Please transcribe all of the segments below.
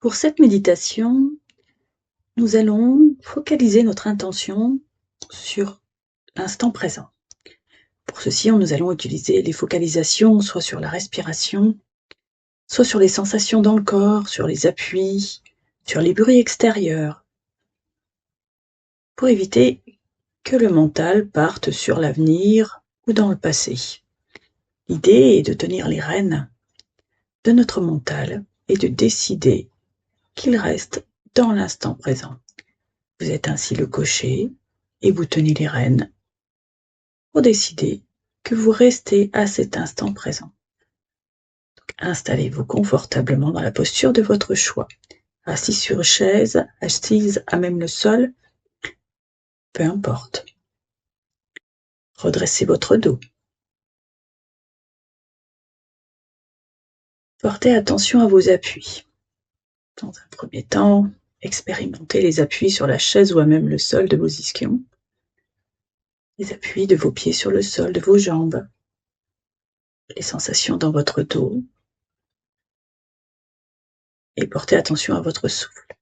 Pour cette méditation, nous allons focaliser notre intention sur l'instant présent. Pour ceci, nous allons utiliser les focalisations soit sur la respiration, soit sur les sensations dans le corps, sur les appuis, sur les bruits extérieurs, pour éviter que le mental parte sur l'avenir ou dans le passé. L'idée est de tenir les rênes de notre mental et de décider qu'il reste dans l'instant présent. Vous êtes ainsi le cocher et vous tenez les rênes pour décider que vous restez à cet instant présent. Donc, installez-vous confortablement dans la posture de votre choix. Assis sur une chaise, assise à même le sol, peu importe. Redressez votre dos. Portez attention à vos appuis. Dans un premier temps, expérimentez les appuis sur la chaise ou à même le sol de vos ischions. Les appuis de vos pieds sur le sol, de vos jambes. Les sensations dans votre dos. Et portez attention à votre souffle.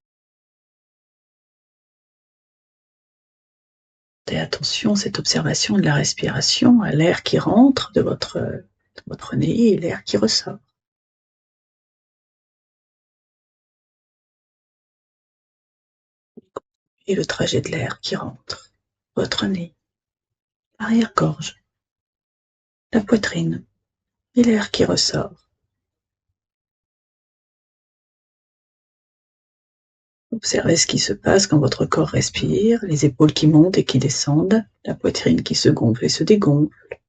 Portez attention à cette observation de la respiration, à l'air qui rentre de votre nez et l'air qui ressort. Et le trajet de l'air qui rentre, votre nez, l'arrière-gorge, la poitrine et l'air qui ressort. Observez ce qui se passe quand votre corps respire, les épaules qui montent et qui descendent, la poitrine qui se gonfle et se dégonfle.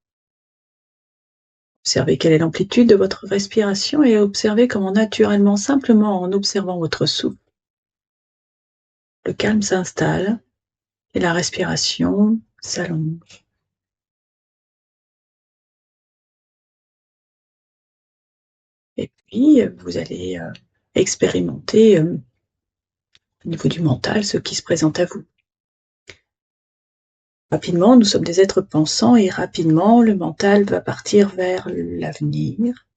Observez quelle est l'amplitude de votre respiration et observez comment naturellement, simplement en observant votre souffle, le calme s'installe et la respiration s'allonge. Et puis, vous allez expérimenter au niveau du mental ce qui se présente à vous. Rapidement, nous sommes des êtres pensants et rapidement, le mental va partir vers l'avenir.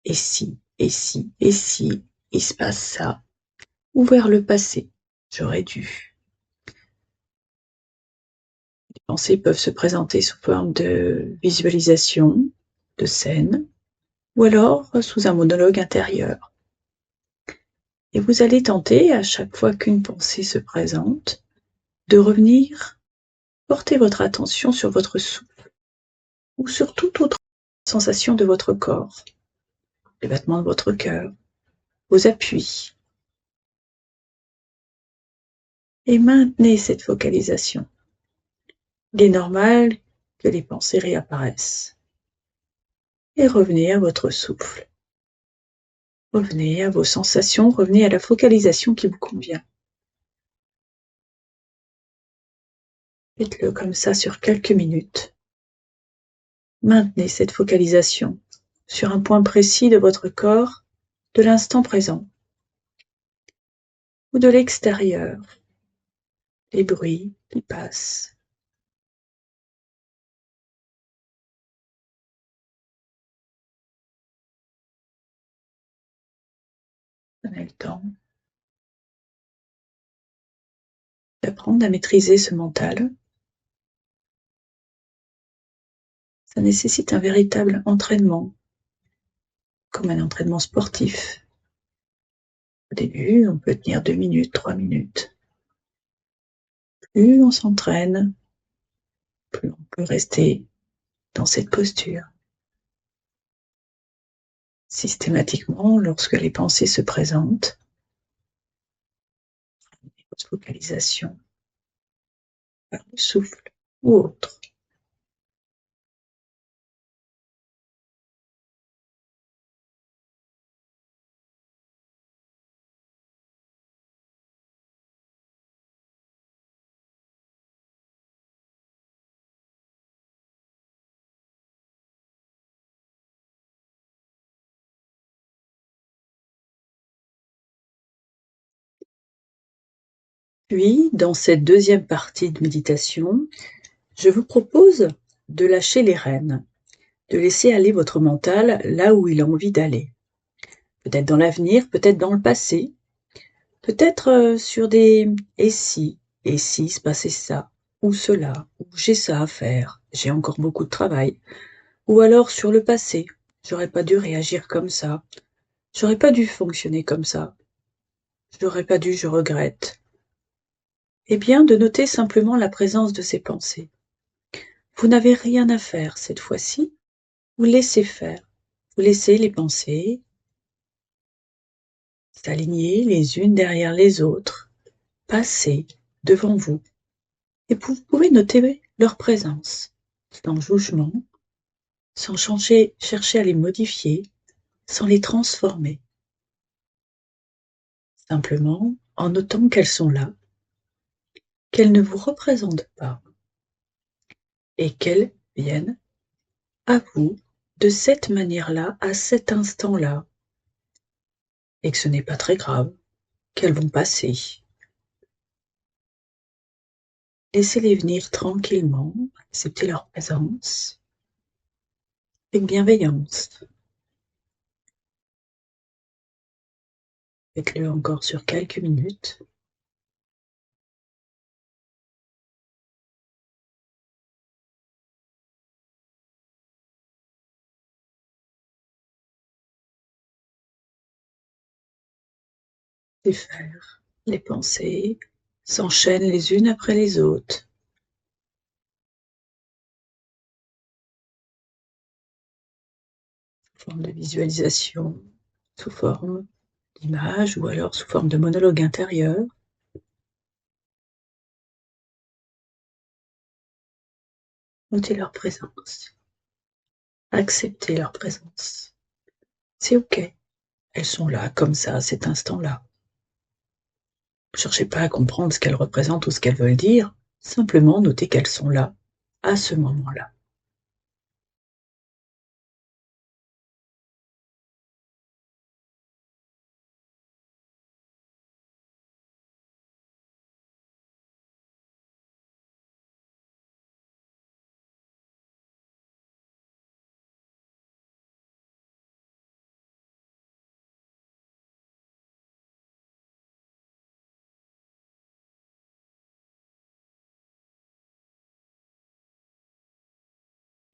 Et si, il se passe ça, ou vers le passé, j'aurais dû. Les pensées peuvent se présenter sous forme de visualisation, de scène, ou alors sous un monologue intérieur. Et vous allez tenter, à chaque fois qu'une pensée se présente, de revenir, porter votre attention sur votre souffle, ou sur toute autre sensation de votre corps, les battements de votre cœur, vos appuis. Et maintenez cette focalisation. Il est normal que les pensées réapparaissent. Et revenez à votre souffle. Revenez à vos sensations, revenez à la focalisation qui vous convient. Faites-le comme ça sur quelques minutes. Maintenez cette focalisation sur un point précis de votre corps, de l'instant présent, ou de l'extérieur, les bruits qui passent. Prenez le temps d'apprendre à maîtriser ce mental. Ça nécessite un véritable entraînement, comme un entraînement sportif. Au début, on peut tenir 2 minutes, 3 minutes. Plus on s'entraîne, plus on peut rester dans cette posture. Systématiquement, lorsque les pensées se présentent, votre focalisation par le souffle ou autre. Puis, dans cette deuxième partie de méditation, je vous propose de lâcher les rênes, de laisser aller votre mental là où il a envie d'aller. Peut-être dans l'avenir, peut-être dans le passé, Peut-être sur des et si se passait ça, ou cela, ou j'ai ça à faire, j'ai encore beaucoup de travail. Ou alors sur le passé, j'aurais pas dû réagir comme ça, j'aurais pas dû fonctionner comme ça, j'aurais pas dû, je regrette. Eh bien, de noter simplement la présence de ces pensées. Vous n'avez rien à faire cette fois-ci, vous laissez faire. Vous laissez les pensées s'aligner les unes derrière les autres, passer devant vous. Et vous pouvez noter leur présence, sans jugement, sans chercher à les modifier, sans les transformer. Simplement en notant qu'elles sont là, qu'elles ne vous représentent pas et qu'elles viennent à vous de cette manière-là, à cet instant-là, et que ce n'est pas très grave, qu'elles vont passer. Laissez-les venir tranquillement, acceptez leur présence avec bienveillance. Faites-le encore sur quelques minutes. Et faire. Les pensées s'enchaînent les unes après les autres. Sous forme de visualisation, sous forme d'image ou alors sous forme de monologue intérieur. Notez leur présence. Acceptez leur présence. C'est ok. Elles sont là, comme ça, à cet instant-là. Ne cherchez pas à comprendre ce qu'elles représentent ou ce qu'elles veulent dire. Simplement notez qu'elles sont là, à ce moment-là.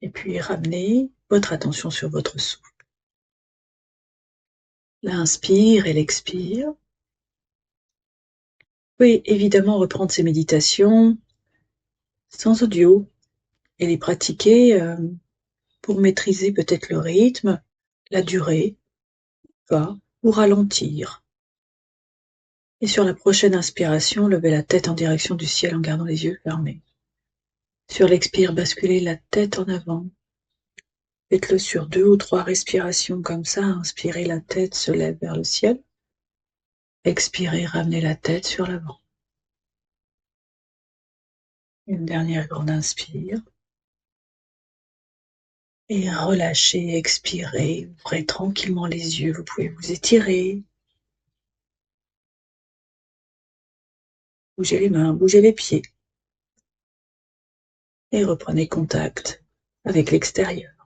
Et puis ramenez votre attention sur votre souffle. L'inspire et l'expire. Vous pouvez évidemment reprendre ces méditations sans audio et les pratiquer pour maîtriser peut-être le rythme, la durée, pas, ou ralentir. Et sur la prochaine inspiration, levez la tête en direction du ciel en gardant les yeux fermés. Sur l'expire, basculez la tête en avant. Faites-le sur 2 ou 3 respirations comme ça. Inspirez, la tête se lève vers le ciel. Expirez, ramenez la tête sur l'avant. Une dernière grande inspire. Et relâchez, expirez. Ouvrez tranquillement les yeux. Vous pouvez vous étirer. Bougez les mains, bougez les pieds. Et reprenez contact avec l'extérieur.